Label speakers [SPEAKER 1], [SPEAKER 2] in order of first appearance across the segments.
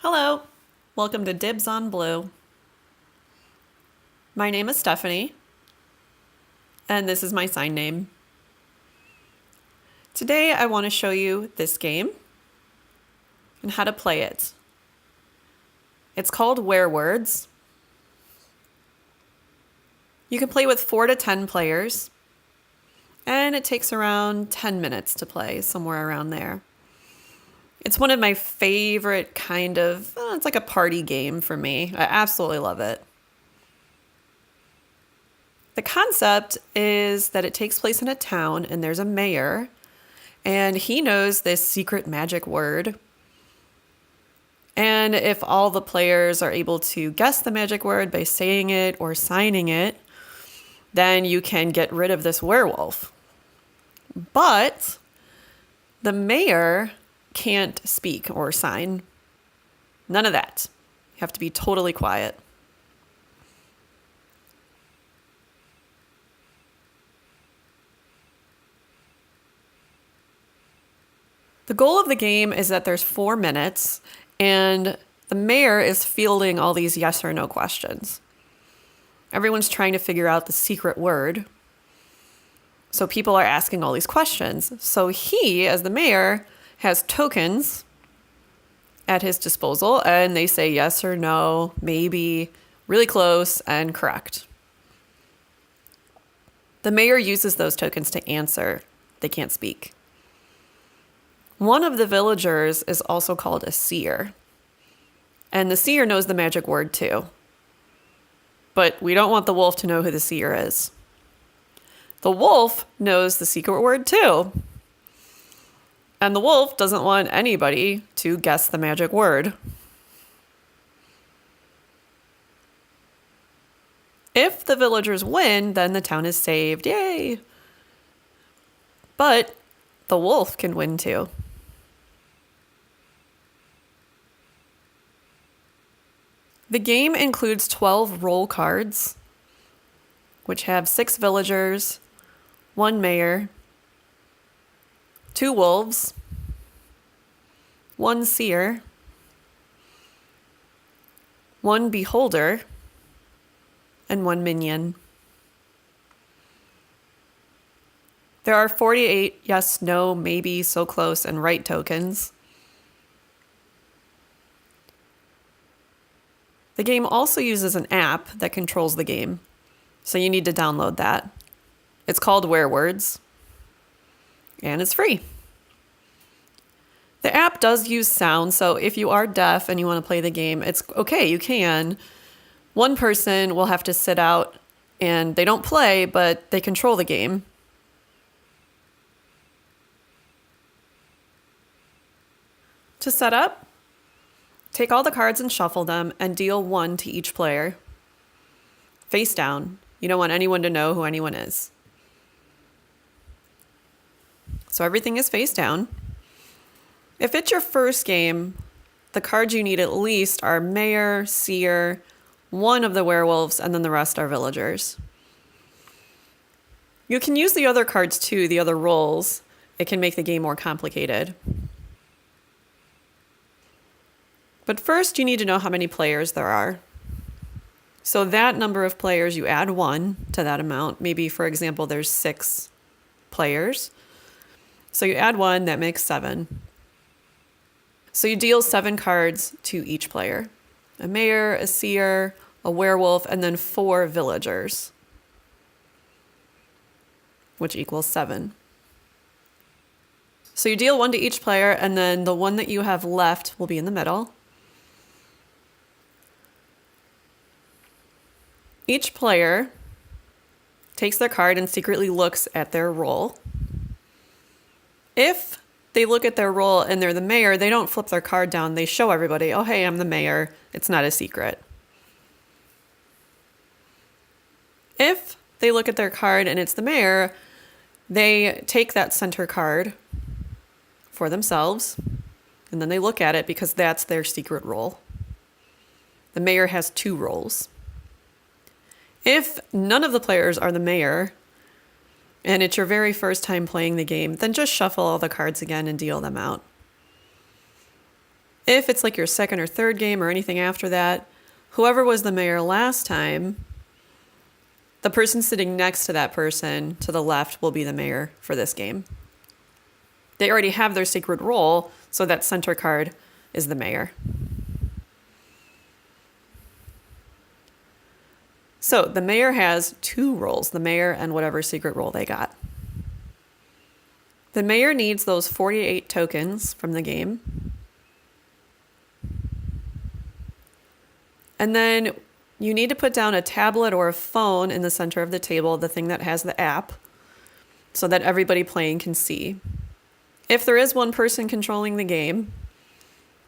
[SPEAKER 1] Hello, welcome to Dibs on Blue. My name is Stephanie, and this is my sign name. Today I want to show you this game and how to play it. It's called Werewords. You can play with 4 to 10 players, and it takes around 10 minutes to play, somewhere around there. It's one of my favorite it's like a party game for me. I absolutely love it. The concept is that it takes place in a town and there's a mayor and he knows this secret magic word. And if all the players are able to guess the magic word by saying it or signing it, then you can get rid of this werewolf. But the mayor can't speak or sign. None of that. You have to be totally quiet. The goal of the game is that there's 4 minutes and the mayor is fielding all these yes or no questions. Everyone's trying to figure out the secret word. So people are asking all these questions. So he, as the mayor, has tokens at his disposal and they say yes or no, maybe, really close, and correct. The mayor uses those tokens to answer. They can't speak. One of the villagers is also called a seer. And the seer knows the magic word too. But we don't want the wolf to know who the seer is. The wolf knows the secret word too. And the wolf doesn't want anybody to guess the magic word. If the villagers win, then the town is saved. Yay! But the wolf can win too. The game includes 12 roll cards, which have 6 villagers, 1 mayor, 2 wolves, 1 seer, 1 beholder, and 1 minion. There are 48 yes, no, maybe, so close, and right tokens. The game also uses an app that controls the game, so you need to download that. It's called Werewords, and it's free. The app does use sound, so if you are deaf and you want to play the game, it's okay, you can. One person will have to sit out and they don't play, but they control the game. To set up, take all the cards and shuffle them and deal 1 to each player. Face down. You don't want anyone to know who anyone is. So everything is face down. If it's your first game, the cards you need at least are mayor, seer, 1 of the werewolves, and then the rest are villagers. You can use the other cards too, the other roles. It can make the game more complicated. But first, you need to know how many players there are. So that number of players, you add 1 to that amount. Maybe, for example, there's 6 players. So you add 1, that makes 7. So you deal 7 cards to each player. A mayor, a seer, a werewolf, and then 4 villagers, which equals 7. So you deal 1 to each player, and then the one that you have left will be in the middle. Each player takes their card and secretly looks at their roll. If they look at their roll and they're the mayor, they don't flip their card down. They show everybody, oh, hey, I'm the mayor. It's not a secret. If they look at their card and it's the mayor, they take that center card for themselves and then they look at it because that's their secret roll. The mayor has 2 rolls. If none of the players are the mayor, and it's your very first time playing the game, then just shuffle all the cards again and deal them out. If it's like your second or third game or anything after that, whoever was the mayor last time, the person sitting next to that person to the left will be the mayor for this game. They already have their secret role, so that center card is the mayor. So the mayor has 2 roles, the mayor and whatever secret role they got. The mayor needs those 48 tokens from the game. And then you need to put down a tablet or a phone in the center of the table, the thing that has the app, so that everybody playing can see. If there is one person controlling the game,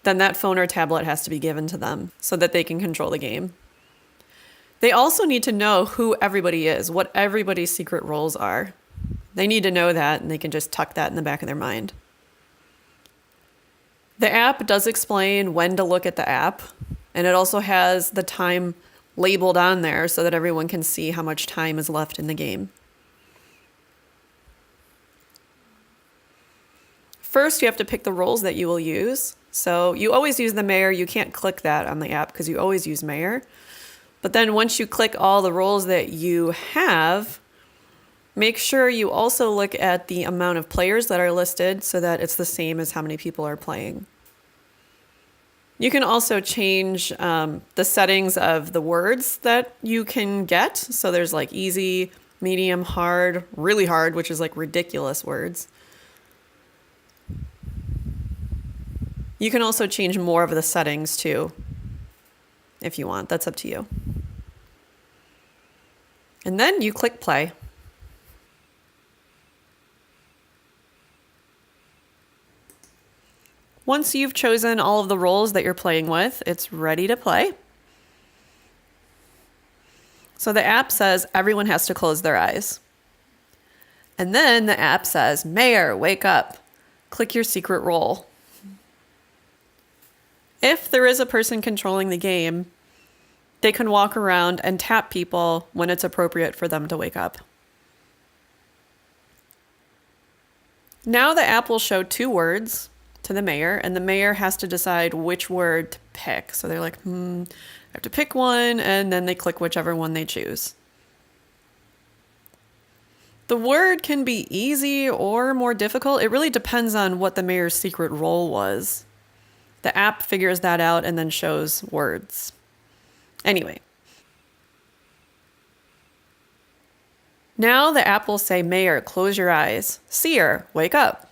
[SPEAKER 1] then that phone or tablet has to be given to them so that they can control the game. They also need to know who everybody is, what everybody's secret roles are. They need to know that, and they can just tuck that in the back of their mind. The app does explain when to look at the app, and it also has the time labeled on there so that everyone can see how much time is left in the game. First, you have to pick the roles that you will use. So you always use the mayor. You can't click that on the app because you always use mayor. But then once you click all the roles that you have, make sure you also look at the amount of players that are listed so that it's the same as how many people are playing. You can also change the settings of the words that you can get. So there's like easy, medium, hard, really hard, which is like ridiculous words. You can also change more of the settings too, if you want. That's up to you. And then you click play. Once you've chosen all of the roles that you're playing with, it's ready to play. So the app says everyone has to close their eyes. And then the app says, Mayor, wake up. Click your secret role. If there is a person controlling the game, they can walk around and tap people when it's appropriate for them to wake up. Now the app will show 2 words to the mayor, and the mayor has to decide which word to pick. So they're like, I have to pick one, and then they click whichever one they choose. The word can be easy or more difficult. It really depends on what the mayor's secret role was. The app figures that out and then shows words. Anyway. Now the app will say, Mayor, close your eyes. Seer, wake up.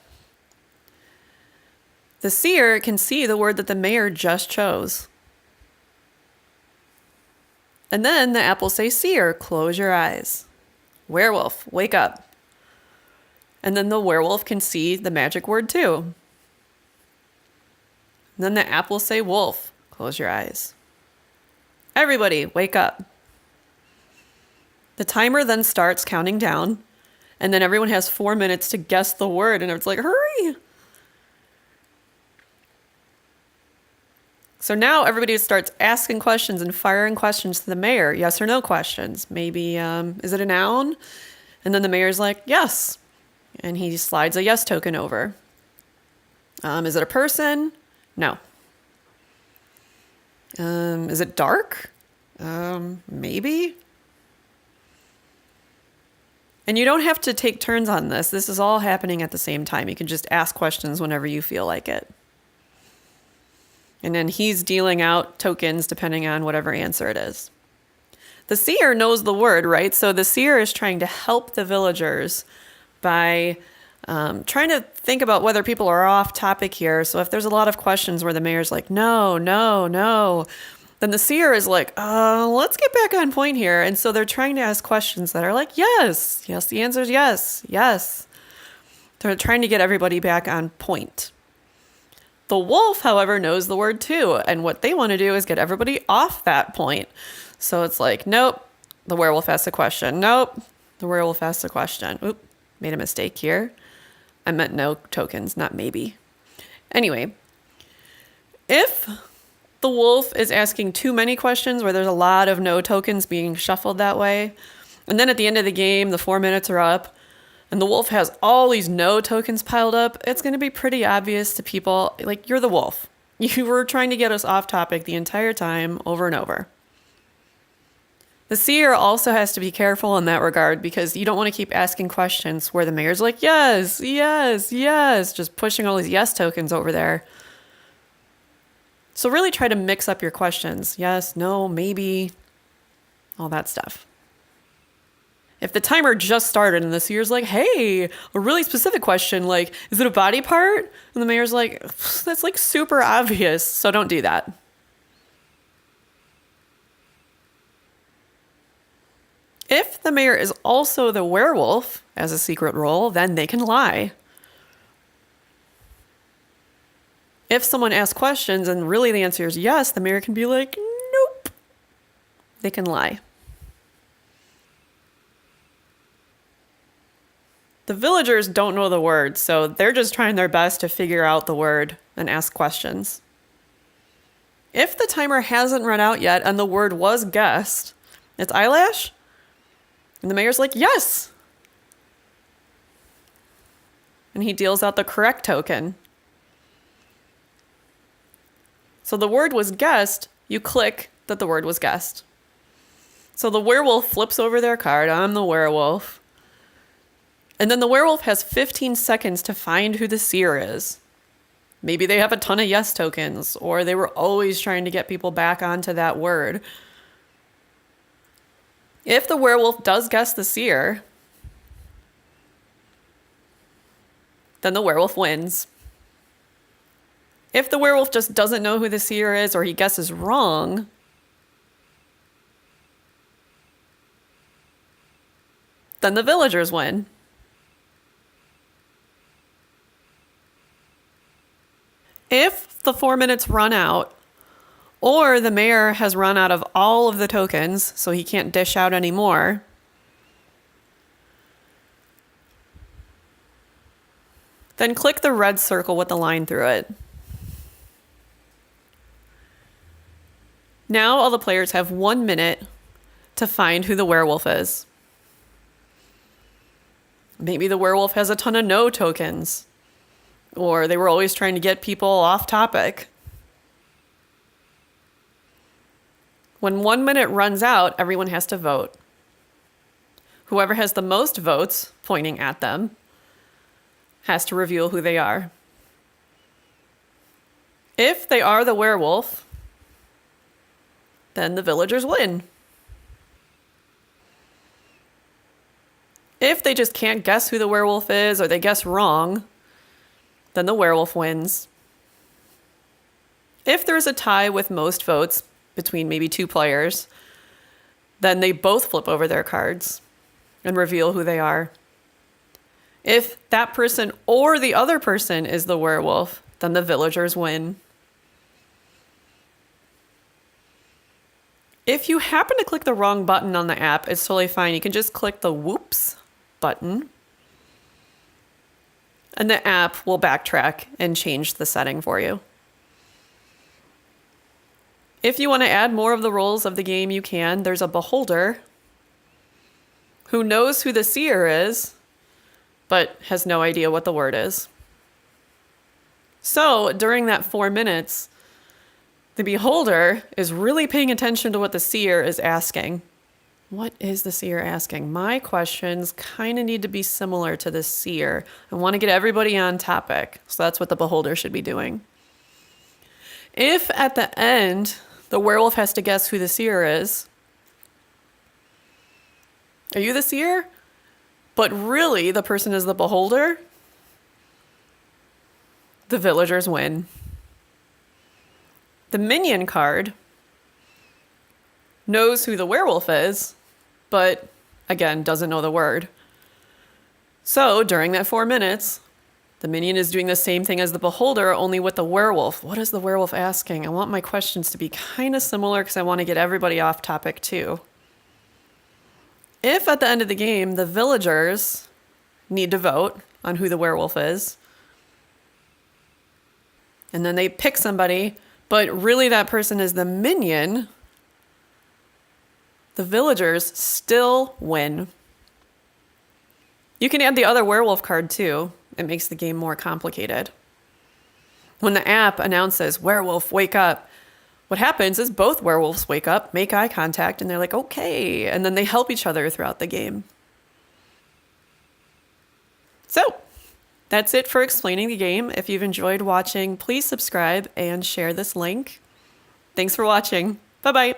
[SPEAKER 1] The seer can see the word that the mayor just chose. And then the app will say, Seer, close your eyes. Werewolf, wake up. And then the werewolf can see the magic word too. And then the app will say, Wolf, close your eyes. Everybody, wake up. The timer then starts counting down, and then everyone has 4 minutes to guess the word, and it's like, hurry! So now everybody starts asking questions and firing questions to the mayor, yes or no questions. Maybe, is it a noun? And then the mayor's like, yes. And he slides a yes token over. Is it a person? No. Is it dark? Maybe. And you don't have to take turns on this. This is all happening at the same time. You can just ask questions whenever you feel like it. And then he's dealing out tokens depending on whatever answer it is. The seer knows the word, right? So the seer is trying to help the villagers by trying to think about whether people are off topic here. So if there's a lot of questions where the mayor's like, no, no, no, then the seer is like, let's get back on point here. And so they're trying to ask questions that are like, yes, yes, the answer is yes, yes. They're trying to get everybody back on point. The wolf, however, knows the word too. And what they want to do is get everybody off that point. So it's like, nope, the werewolf asked a question. Nope, the werewolf asked a question. Oop, made a mistake here. I meant no tokens, not maybe. Anyway, if the wolf is asking too many questions where there's a lot of no tokens being shuffled that way, and then at the end of the game, the 4 minutes are up, and the wolf has all these no tokens piled up, it's going to be pretty obvious to people, like, you're the wolf. You were trying to get us off topic the entire time, over and over. The seer also has to be careful in that regard because you don't want to keep asking questions where the mayor's like, yes, yes, yes, just pushing all these yes tokens over there. So really try to mix up your questions. Yes, no, maybe, all that stuff. If the timer just started and the seer's like, hey, a really specific question, like, is it a body part? And the mayor's like, that's like super obvious, so don't do that. If the mayor is also the werewolf as a secret role, then they can lie. If someone asks questions and really the answer is yes, the mayor can be like, nope. They can lie. The villagers don't know the word, so they're just trying their best to figure out the word and ask questions. If the timer hasn't run out yet and the word was guessed, it's eyelash, and the mayor's like, yes! And he deals out the correct token. So the word was guessed, you click that the word was guessed. So the werewolf flips over their card, I'm the werewolf. And then the werewolf has 15 seconds to find who the seer is. Maybe they have a ton of yes tokens, or they were always trying to get people back onto that word. If the werewolf does guess the seer, then the werewolf wins. If the werewolf just doesn't know who the seer is or he guesses wrong, then the villagers win. If the 4 minutes run out, or the mayor has run out of all of the tokens, so he can't dish out anymore, then click the red circle with the line through it. Now all the players have 1 minute to find who the werewolf is. Maybe the werewolf has a ton of no tokens. Or they were always trying to get people off topic. When 1 minute runs out, everyone has to vote. Whoever has the most votes pointing at them has to reveal who they are. If they are the werewolf, then the villagers win. If they just can't guess who the werewolf is or they guess wrong, then the werewolf wins. If there's a tie with most votes between maybe two players, then they both flip over their cards and reveal who they are. If that person or the other person is the werewolf, then the villagers win. If you happen to click the wrong button on the app, it's totally fine. You can just click the whoops button, and the app will backtrack and change the setting for you. If you want to add more of the roles of the game, you can. There's a beholder who knows who the seer is, but has no idea what the word is. So during that 4 minutes, the beholder is really paying attention to what the seer is asking. What is the seer asking? My questions kind of need to be similar to the seer. I want to get everybody on topic. So that's what the beholder should be doing. If at the end, the werewolf has to guess who the seer is, are you the seer? But really, the person is the beholder, the villagers win. The minion card knows who the werewolf is, but again, doesn't know the word. So during that 4 minutes, the minion is doing the same thing as the beholder, only with the werewolf. What is the werewolf asking? I want my questions to be kind of similar because I want to get everybody off topic too. If at the end of the game, the villagers need to vote on who the werewolf is, and then they pick somebody, but really that person is the minion, the villagers still win. You can add the other werewolf card too. It makes the game more complicated. When the app announces, werewolf, wake up, what happens is both werewolves wake up, make eye contact, and they're like, okay. And then they help each other throughout the game. So, that's it for explaining the game. If you've enjoyed watching, please subscribe and share this link. Thanks for watching. Bye-bye.